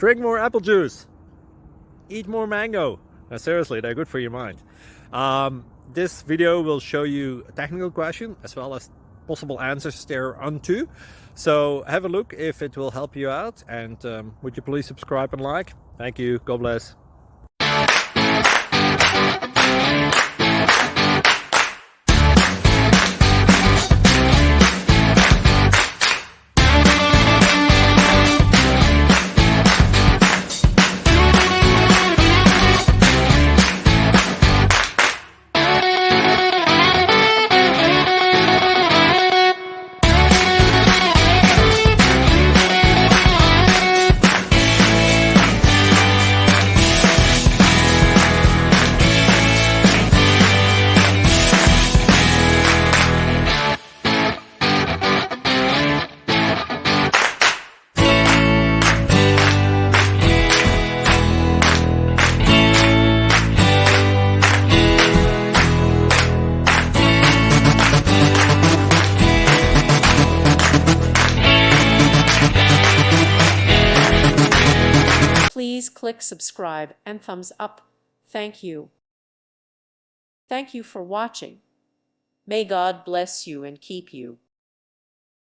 Drink more apple juice. Eat more mango. No, seriously, they're good for your mind. This video will show you a technical question as well as possible answers thereunto. So have a look if it will help you out, and would you please subscribe and like? Thank you. God bless. Please click subscribe and thumbs up. Thank you. Thank you for watching. May God bless you and keep you.